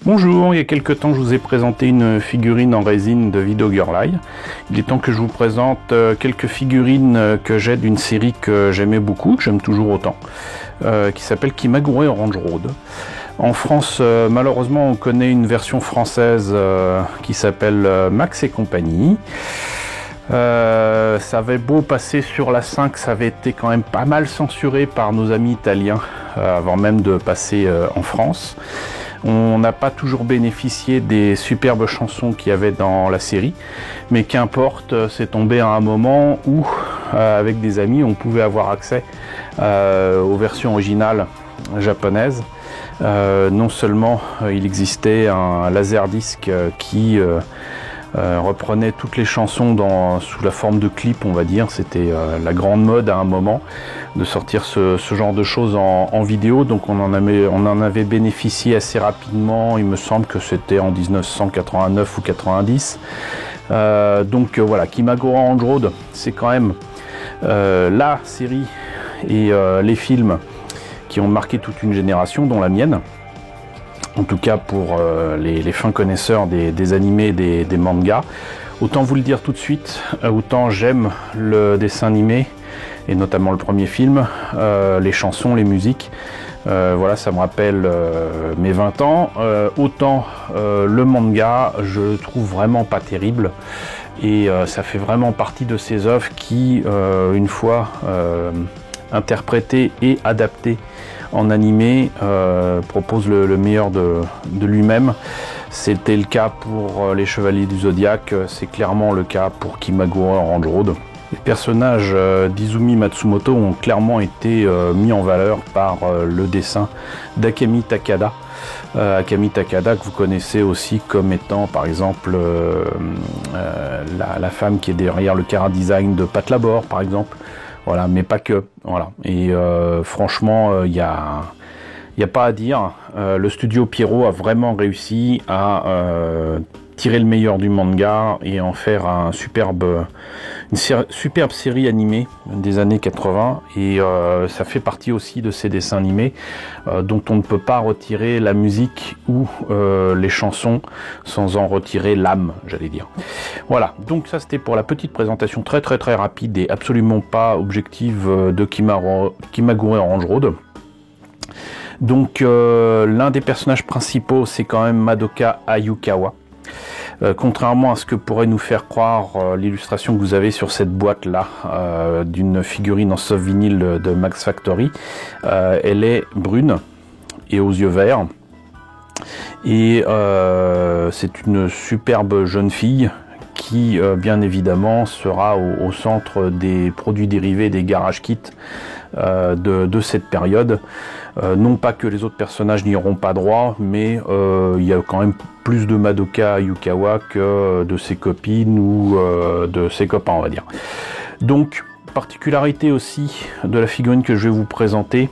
Bonjour, il y a quelques temps je vous ai présenté une figurine en résine de Video Girl Eye. Il est temps que je vous présente quelques figurines que j'ai d'une série que j'aimais beaucoup, que j'aime toujours autant, qui s'appelle Kimagure Orange Road. En France, malheureusement, on connaît une version française qui s'appelle Max et compagnie. Ça avait beau passer sur la 5, ça avait été quand même pas mal censuré par nos amis italiens avant même de passer en France. On n'a pas toujours bénéficié des superbes chansons qu'il y avait dans la série, mais qu'importe, c'est tombé à un moment où, avec des amis, on pouvait avoir accès aux versions originales japonaises. Non seulement il existait un laserdisc qui reprenait toutes les chansons sous la forme de clip, on va dire. C'était la grande mode à un moment de sortir ce genre de choses en vidéo, donc on en avait bénéficié assez rapidement. Il me semble que c'était en 1989 ou 90. Donc voilà, Kimagure Orange Road, c'est quand même la série et les films qui ont marqué toute une génération, dont la mienne. En tout cas pour les fins connaisseurs des animés, des mangas. Autant vous le dire tout de suite, autant j'aime le dessin animé, et notamment le premier film, les chansons, les musiques. Voilà, ça me rappelle mes 20 ans. Autant le manga, je le trouve vraiment pas terrible. Et ça fait vraiment partie de ces œuvres qui, une fois interprétées et adaptées en animé, propose le meilleur de lui-même. C'était le cas pour les Chevaliers du Zodiaque, c'est clairement le cas pour Kimagure Orange Road. Les personnages d'Izumi Matsumoto ont clairement été mis en valeur par le dessin d'Akemi Takada. Akemi Takada, que vous connaissez aussi comme étant par exemple la femme qui est derrière le chara design de Pat Labor par exemple. Voilà, mais pas que. Voilà. Et franchement, il y a pas à dire. Le studio Pierrot a vraiment réussi à tirer le meilleur du manga et en faire une superbe série animée des années 80. Et ça fait partie aussi de ces dessins animés dont on ne peut pas retirer la musique ou les chansons sans en retirer l'âme, j'allais dire. Voilà, donc ça c'était pour la petite présentation très rapide et absolument pas objective de Kimagure Orange Road. Donc l'un des personnages principaux, c'est quand même Madoka Ayukawa. Contrairement à ce que pourrait nous faire croire l'illustration que vous avez sur cette boîte là d'une figurine en soft vinyle de Max Factory, elle est brune et aux yeux verts, et c'est une superbe jeune fille qui bien évidemment sera au centre des produits dérivés des garage kits de cette période. Non pas que les autres personnages n'y auront pas droit, mais il y a quand même plus de Madoka Ayukawa que de ses copines ou de ses copains, on va dire. Donc, particularité aussi de la figurine que je vais vous présenter,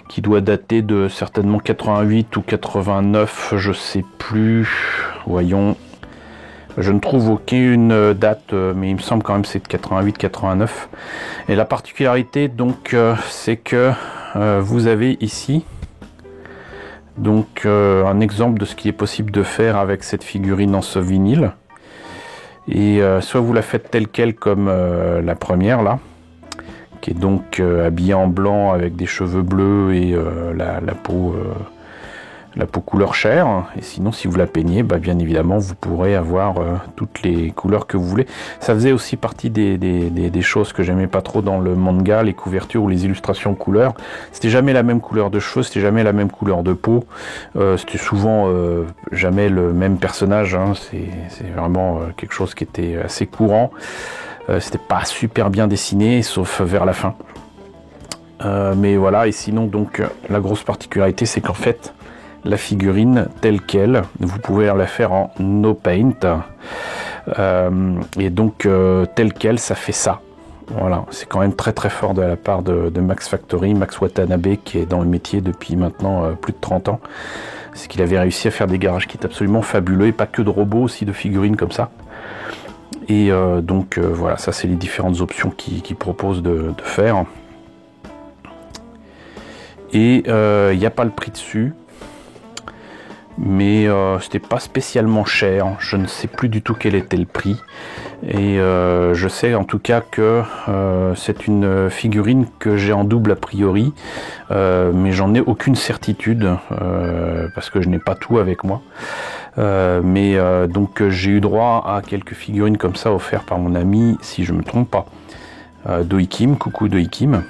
qui doit dater de certainement 88 ou 89, je sais plus, voyons. Je ne trouve aucune date, mais il me semble quand même c'est de 88-89. Et la particularité donc c'est que vous avez ici donc un exemple de ce qui est possible de faire avec cette figurine en soft vinyle. Et soit vous la faites telle quelle comme la première là, qui est donc habillée en blanc avec des cheveux bleus et la peau couleur chair, et sinon si vous la peignez, bien évidemment vous pourrez avoir toutes les couleurs que vous voulez. Ça faisait aussi partie des choses que j'aimais pas trop dans le manga, les couvertures ou les illustrations couleurs. C'était jamais la même couleur de cheveux, c'était jamais la même couleur de peau, c'était souvent jamais le même personnage, hein. C'est vraiment quelque chose qui était assez courant. C'était pas super bien dessiné, sauf vers la fin. Mais voilà, et sinon donc la grosse particularité, c'est qu'en fait la figurine telle quelle, vous pouvez la faire en no paint, et donc telle quelle, ça fait ça. Voilà, c'est quand même très fort de la part de Max Factory, Max Watanabe, qui est dans le métier depuis maintenant plus de 30 ans. C'est qu'il avait réussi à faire des garage kits absolument fabuleux, et pas que de robots, aussi de figurines comme ça. Et donc voilà, ça c'est les différentes options qu'ils proposent de faire. Et il n'y a pas le prix dessus. mais c'était pas spécialement cher. Je ne sais plus du tout quel était le prix, et je sais en tout cas que c'est une figurine que j'ai en double a priori, mais j'en ai aucune certitude parce que je n'ai pas tout avec moi. Donc j'ai eu droit à quelques figurines comme ça offertes par mon ami, si je me trompe pas, Doikim, coucou Doikim.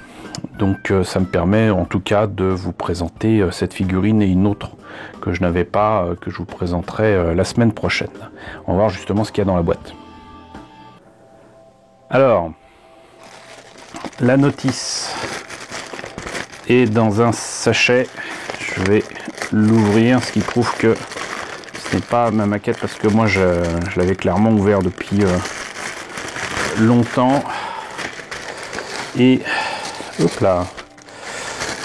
Donc ça me permet en tout cas de vous présenter cette figurine et une autre que je n'avais pas, que je vous présenterai la semaine prochaine. On va voir justement ce qu'il y a dans la boîte. Alors, la notice est dans un sachet. Je vais l'ouvrir, ce qui prouve que ce n'est pas ma maquette, parce que moi je l'avais clairement ouvert depuis longtemps. Et hop là,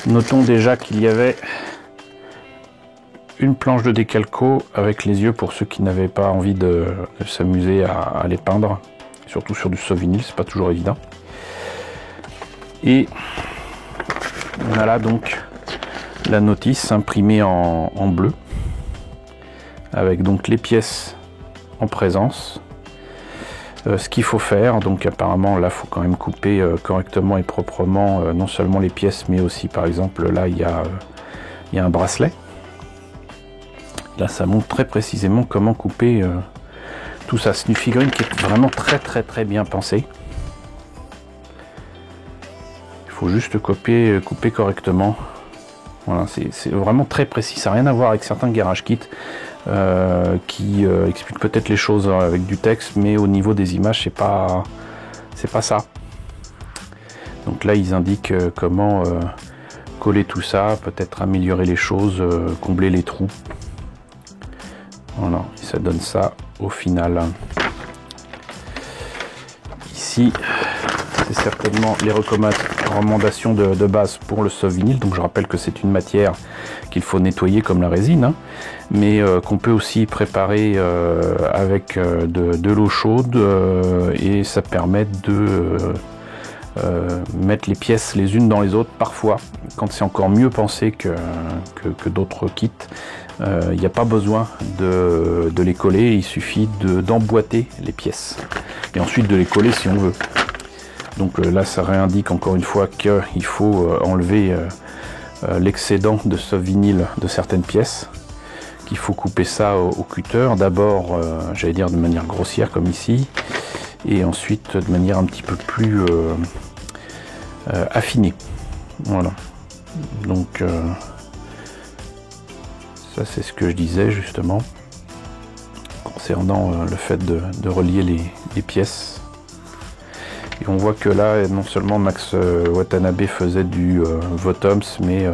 notons déjà qu'il y avait une planche de décalco avec les yeux pour ceux qui n'avaient pas envie de s'amuser à les peindre, surtout sur du soft-vinyle, c'est pas toujours évident. Et on a là donc la notice imprimée en bleu, avec donc les pièces en présence. Ce qu'il faut faire, donc apparemment là il faut quand même couper correctement et proprement non seulement les pièces, mais aussi par exemple là il y a un bracelet. Là ça montre très précisément comment couper tout ça. C'est une figurine qui est vraiment très bien pensée. Il faut juste couper correctement. Voilà, c'est vraiment très précis, ça n'a rien à voir avec certains garage kits qui expliquent peut-être les choses avec du texte, mais au niveau des images c'est pas ça. Donc là ils indiquent comment coller tout ça, peut-être améliorer les choses, combler les trous. Voilà, et ça donne ça au final. Ici c'est certainement les recommandations de base pour le soft vinyle. Donc je rappelle que c'est une matière qu'il faut nettoyer comme la résine, hein, mais qu'on peut aussi préparer avec de l'eau chaude, et ça permet de mettre les pièces les unes dans les autres. Parfois, quand c'est encore mieux pensé que d'autres kits, il n'y a pas besoin de les coller, il suffit d'emboîter les pièces et ensuite de les coller si on veut. Donc là ça réindique encore une fois qu'il faut enlever l'excédent de soft vinyle de certaines pièces, qu'il faut couper ça au cutter, d'abord j'allais dire de manière grossière comme ici, et ensuite de manière un petit peu plus affinée. Voilà, donc ça c'est ce que je disais justement concernant le fait de relier les pièces. Et on voit que là, non seulement Max Watanabe faisait du Votoms, mais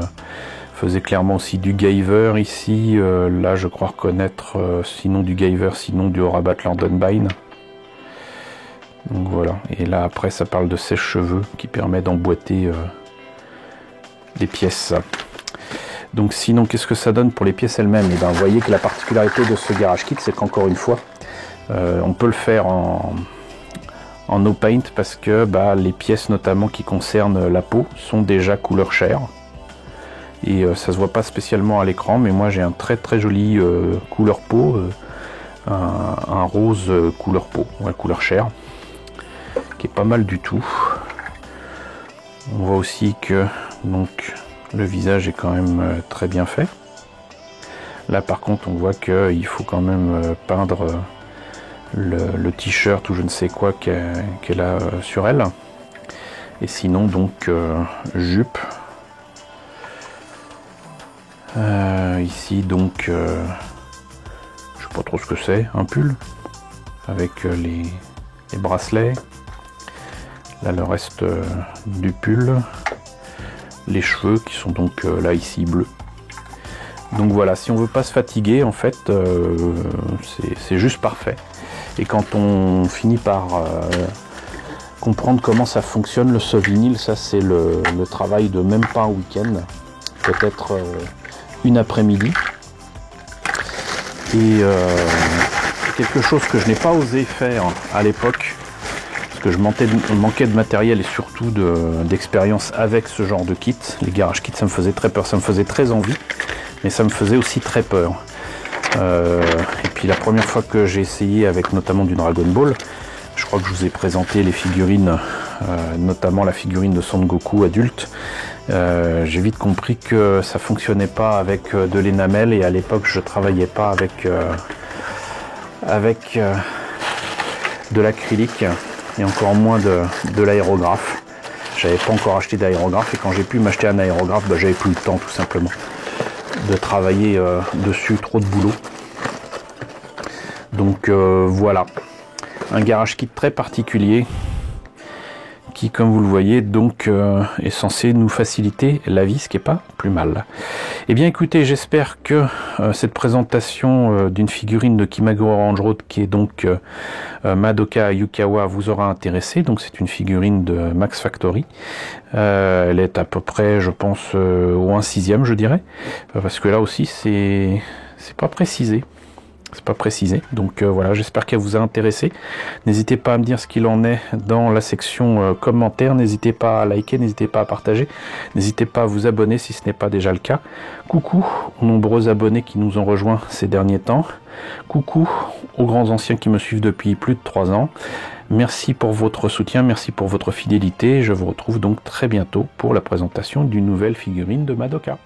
faisait clairement aussi du Guyver ici. Là, je crois reconnaître sinon du Guyver, sinon du Orabat Londonbine. Donc voilà. Et là, après, ça parle de sèche-cheveux qui permet d'emboîter les pièces. Donc sinon, qu'est-ce que ça donne pour les pièces elles-mêmes? Et ben, vous voyez que la particularité de ce garage kit, c'est qu'encore une fois, on peut le faire en no paint, parce que les pièces notamment qui concernent la peau sont déjà couleur chair, et ça se voit pas spécialement à l'écran, mais moi j'ai un très joli couleur peau, un rose couleur peau, ouais, couleur chair, qui est pas mal du tout. On voit aussi que donc le visage est quand même très bien fait. Là par contre on voit qu'il faut quand même peindre le t-shirt ou je ne sais quoi qu'elle a sur elle. Et sinon donc jupe. Ici donc je sais pas trop ce que c'est, un pull avec les bracelets. Là le reste du pull, les cheveux qui sont donc là ici bleus. Donc voilà, si on veut pas se fatiguer en fait, c'est juste parfait. Et quand on finit par comprendre comment ça fonctionne le soft vinyle, ça c'est le travail de même pas un week-end, peut-être une après-midi. Et quelque chose que je n'ai pas osé faire à l'époque, parce que je manquais de matériel et surtout d'expérience avec ce genre de kit. Les garage kits, ça me faisait très peur, ça me faisait très envie, mais ça me faisait aussi très peur. Et puis la première fois que j'ai essayé avec notamment du Dragon Ball, je crois que je vous ai présenté les figurines, notamment la figurine de Son Goku adulte. J'ai vite compris que ça fonctionnait pas avec de l'énamel, et à l'époque je travaillais pas avec de l'acrylique et encore moins de l'aérographe. J'avais pas encore acheté d'aérographe, et quand j'ai pu m'acheter un aérographe, j'avais plus le temps tout simplement de travailler dessus, trop de boulot. Donc voilà, un garage kit très particulier qui, comme vous le voyez, donc est censé nous faciliter la vie, ce qui n'est pas plus mal. Eh bien écoutez, j'espère que cette présentation d'une figurine de Kimagure Orange Road, qui est donc Madoka Yukawa, vous aura intéressé. Donc c'est une figurine de Max Factory. Elle est à peu près, je pense, au 1/6, je dirais, parce que là aussi c'est pas précisé. C'est pas précisé, donc voilà, j'espère qu'elle vous a intéressé. N'hésitez pas à me dire ce qu'il en est dans la section commentaires, n'hésitez pas à liker, n'hésitez pas à partager, n'hésitez pas à vous abonner si ce n'est pas déjà le cas. Coucou aux nombreux abonnés qui nous ont rejoints ces derniers temps, coucou aux grands anciens qui me suivent depuis plus de 3 ans. Merci pour votre soutien, merci pour votre fidélité, je vous retrouve donc très bientôt pour la présentation d'une nouvelle figurine de Madoka.